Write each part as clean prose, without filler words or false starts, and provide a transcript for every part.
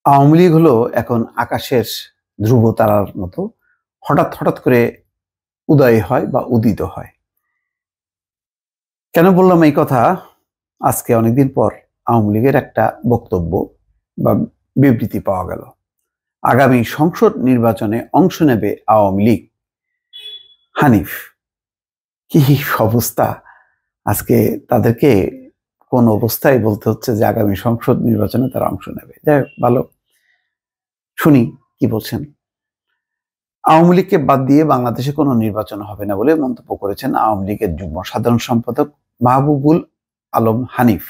আওয়ামী লীগ হলো এখন আকাশের ধ্রুব তারার মতো হঠাৎ হঠাৎ করে উদয় হয় বা উদিত হয়। কেন বললাম এই কথা? আজকে অনেকদিন পর আওয়ামী লীগের একটা বক্তব্য বা বিবৃতি পাওয়া গেল। আগামী সংসদ নির্বাচনে অংশ নেবে আওয়ামী লীগ। হানিফ, কি অবস্থা! আজকে তাদেরকে কোন অবস্থায় বলতে হচ্ছে যে আগামী সংসদ নির্বাচনে তারা অংশ নেবে। যাই হোক, ভালো, শুনি কি বলছেন। আওয়ামী লীগকে বাদ দিয়ে বাংলাদেশে কোনো নির্বাচন হবে না বলে মন্তব্য করেছেন আওয়ামী লীগের যুগ্ম সাধারণ সম্পাদক মাহবুবুল আলম হানিফ।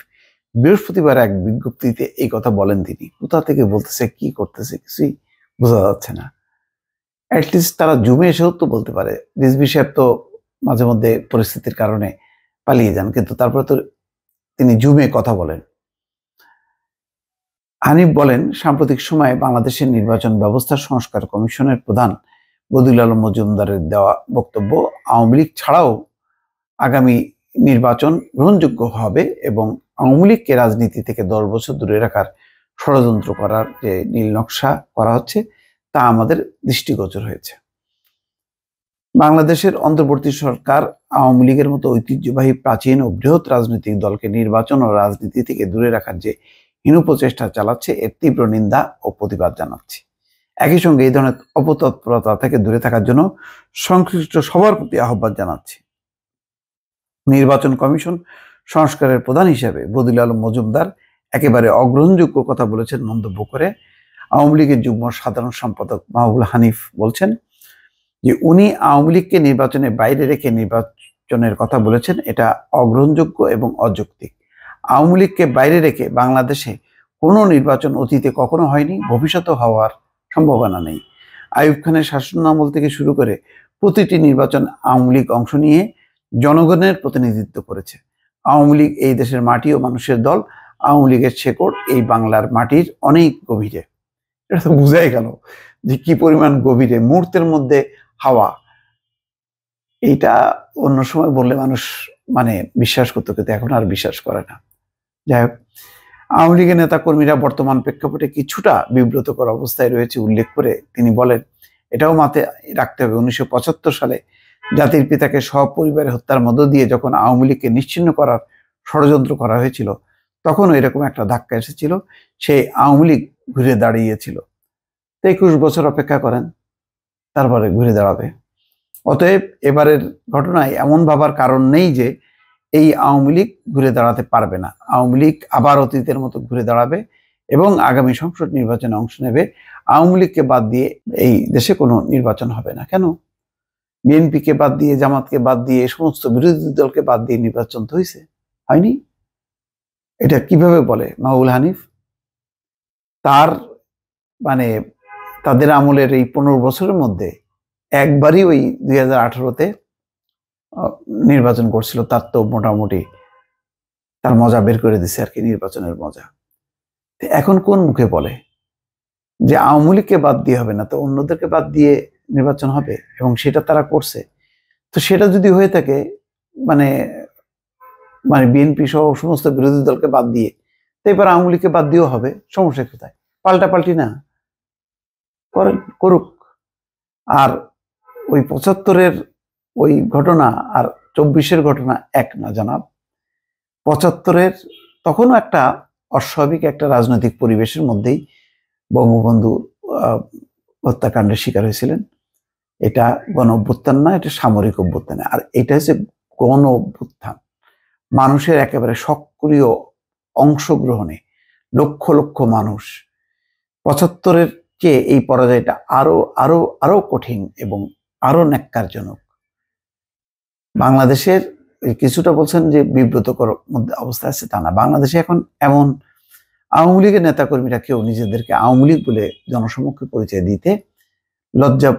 বৃহস্পতিবার এক বিজ্ঞপ্তিতে এই কথা বলেন তিনি। কোথা থেকে বলতেছে, কি করতেছে, কিছুই বোঝা যাচ্ছে না। অ্যাটলিস্ট তারা জুমে এসেও তো বলতে পারে। রিজভী সাহেব তো মাঝে মধ্যে পরিস্থিতির কারণে পালিয়ে যান, কিন্তু তারপরে তো তিনি জুমে কথা বলেন। হানিফ বলেন, সাম্প্রতিক সময়ে বাংলাদেশের নির্বাচন ব্যবস্থা সংস্কার কমিশনের প্রধান বদিউল আলম মজুমদারের দেওয়া বক্তব্য আওয়ামী লীগ ছাড়াও আগামী নির্বাচন গ্রহণযোগ্য হবে এবং আওয়ামী লীগকে রাজনীতি থেকে 10 বছর দূরে রাখার ষড়যন্ত্র করার যে নীল নকশা করা হচ্ছে তা আমাদের দৃষ্টিগোচর হয়েছে। বাংলাদেশের অন্তর্বর্তী সরকার আওয়ামী লীগের মতো ঐতিহ্যবাহী প্রাচীন ও বৃহৎ রাজনৈতিক দলকে নির্বাচন ও রাজনীতি থেকে দূরে রাখার যে হীন প্রচেষ্টা চালাচ্ছে এর তীব্র নিন্দা ও প্রতিবাদ জানাচ্ছে। একই সঙ্গে এই ধরনের অপতৎপরতা থেকে দূরে থাকার জন্য সংশ্লিষ্ট সবার প্রতি আহ্বান জানাচ্ছে। নির্বাচন কমিশন সংস্কারের প্রধান হিসেবে বদিউল আলম মজুমদার একেবারে অগ্রহণযোগ্য কথা বলেছেন মন্তব্য করে আওয়ামী লীগের যুগ্ম সাধারণ সম্পাদক মাহবুবুল হানিফ বলছেন যে উনি আওয়ামী লীগকে নির্বাচনের বাইরে রেখে নির্বাচনের কথা বলেছেন, এটা অগ্রহণযোগ্য এবং অযৌক্তিক। আওয়ামী লীগকে বাইরে রেখে বাংলাদেশে কোনো নির্বাচন অতীতে কখনো হয়নি, ভবিষ্যতেও হওয়ার সম্ভাবনা নেই। আইয়ুব খানের শাসনামল থেকে শুরু করে প্রতিটি নির্বাচন আওয়ামী লীগ অংশ নিয়ে জনগণের প্রতিনিধিত্ব করেছে। আওয়ামী লীগ এই দেশের মাটি ও মানুষের দল। আওয়ামী লীগের শেকড় এই বাংলার মাটির অনেক গভীরে। এটা তো বোঝাই গেল যে কি পরিমাণ গভীরে, মুহূর্তের মধ্যে হাওয়া। এইটা অন্য সময় বললে মানুষ বিশ্বাস করতো, কিন্তু এখন আর বিশ্বাস করে না। যাই হোক, আওয়ামী লীগের নেতা কর্মীরা বর্তমান প্রেক্ষাপটে কিছুটা বিব্রতকর অবস্থায় রয়েছে উল্লেখ করে তিনি বলেন, এটাও মাথায় রাখতে হবে 1975 সালে জাতির পিতাকে সপরিবারে হত্যার মধ্য দিয়ে যখন আওয়ামী লীগকে নিশ্চিহ্ন করার ষড়যন্ত্র করা হয়েছিল, তখনও এরকম একটা ধাক্কা এসেছিল, সেই আওয়ামী লীগ ঘুরে দাঁড়িয়েছিল। 21 বছর অপেক্ষা করেন, তারপরে ঘুরে দাঁড়াবে। অতএব এবারের ঘটনায় এমন ভাবার কারণ নেই যে এই আওয়ামী লীগ ঘুরে দাঁড়াতে পারবে না। আওয়ামী লীগ আবার অতীতের মতো ঘুরে দাঁড়াবে এবং আগামী সংসদ নির্বাচনে অংশ নেবে। আওয়ামী লীগকে বাদ দিয়ে এই দেশে কোনো নির্বাচন হবে না। কেন? বিএনপিকে বাদ দিয়ে, জামাতকে বাদ দিয়ে, সমস্ত বিরোধী দলকে বাদ দিয়ে নির্বাচন তো হয়েছে, হয়নি? এটা কিভাবে বলে মাহবুবুল হানিফ? তার তাদের আমলের এই 15 বছরের মধ্যে একবারই ওই 2018-তে নির্বাচন করছিল, তার তো মোটামুটি তার মজা বের করে দিছে আর কি, নির্বাচনের মজা। এখন কোন মুখে বলে যে আওয়ামী লীগকে বাদ দিয়ে হবে না, তো অন্যদেরকে বাদ দিয়ে নির্বাচন হবে, এবং সেটা তারা করছে। তো সেটা যদি হয়ে থাকে মানে বিএনপি সহ সমস্ত বিরোধী দলকে বাদ দিয়ে, তো এবার আওয়ামী লীগকে বাদ দিয়েও হবে, সমস্যা কোথায়? পাল্টাপাল্টি না করেন, করুক। আর ওই 75-এর ওই ঘটনা আর 24-এর ঘটনা এক না জানাব। 75-এর তখনও একটা অস্বাভাবিক একটা রাজনৈতিক পরিবেশের মধ্যেই বঙ্গবন্ধু হত্যাকাণ্ডের শিকার হয়েছিলেন। এটা গণ অভ্যুত্থান না, এটা সামরিক অভ্যুত্থান। আর এটা হচ্ছে গণ অভ্যুত্থান, মানুষের একেবারে সক্রিয় অংশগ্রহণে লক্ষ লক্ষ মানুষ। 75-এর চেয়ে এই পরাজয়টা আরো আরো আরো কঠিন এবং আরো ন্যাক্কারজনক। বাংলাদেশের কিছুটা বলছেন যে বিব্রতকর মধ্যে অবস্থা আছে, তা না। বাংলাদেশে এখন এমন আওয়ামী লীগের নেতাকর্মীরা কেউ নিজেদেরকে আওয়ামী লীগ বলে জনসমক্ষে পরিচয় দিতে লজ্জা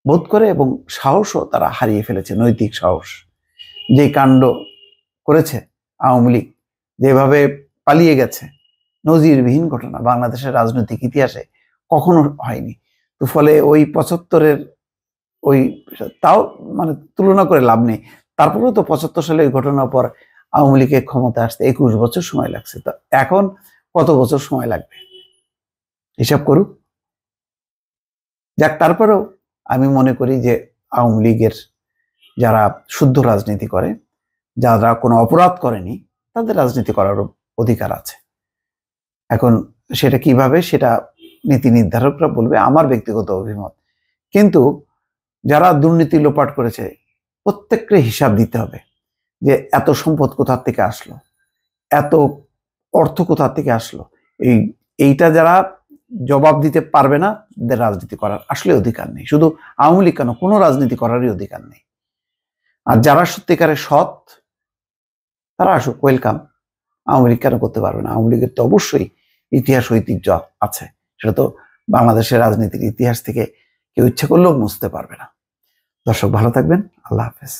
বোধ করে এবং সাহসও তারা হারিয়ে ফেলেছে, নৈতিক সাহস। যে কাণ্ড করেছে আওয়ামী লীগ, যেভাবে পালিয়ে গেছে, নজিরবিহীন ঘটনা, বাংলাদেশের রাজনৈতিক ইতিহাসে কখনো হয়নি। তো ফলে ওই 75-এর ওই তাও তুলনা করে লাভ নেই। তারপরেও তো 75 সালে ওই ঘটনার পর আওয়ামী লীগের ক্ষমতা আসতে 21 বছর সময় লাগছে। তো এখন কত বছর সময় লাগবে? হিসাব করুক। যাক, তারপরেও আমি মনে করি যে আওয়ামী লীগের যারা শুদ্ধ রাজনীতি করে, যারা কোনো অপরাধ করেনি, তাদের রাজনীতি করার অধিকার আছে। এখন সেটা কিভাবে, সেটা নীতি নির্ধারকরা বলবে, আমার ব্যক্তিগত অভিমত। কিন্তু যারা দুর্নীতি লোপাট করেছে প্রত্যেককে হিসাব দিতে হবে যে এত সম্পদ কোথা থেকে আসলো, এত অর্থ কোথা থেকে আসলো। এইটা যারা জবাব দিতে পারবে না, তাদের রাজনীতি করার আসলে অধিকার নেই। শুধু আওয়ামী লীগ কেন, কোনো রাজনীতি করারই অধিকার নেই। আর যারা সত্যিকারে সৎ, তারা আসুক, ওয়েলকাম। আওয়ামী লীগ কেন করতে পারবে না? আওয়ামী লীগের তো অবশ্যই ইতিহাস ঐতিহ্য আছে, সেটা তো বাংলাদেশের রাজনীতির ইতিহাস থেকে কেউ ইচ্ছে করলেও মুছতে পারবে না। দর্শক, ভালো থাকবেন। আল্লাহ হাফেজ।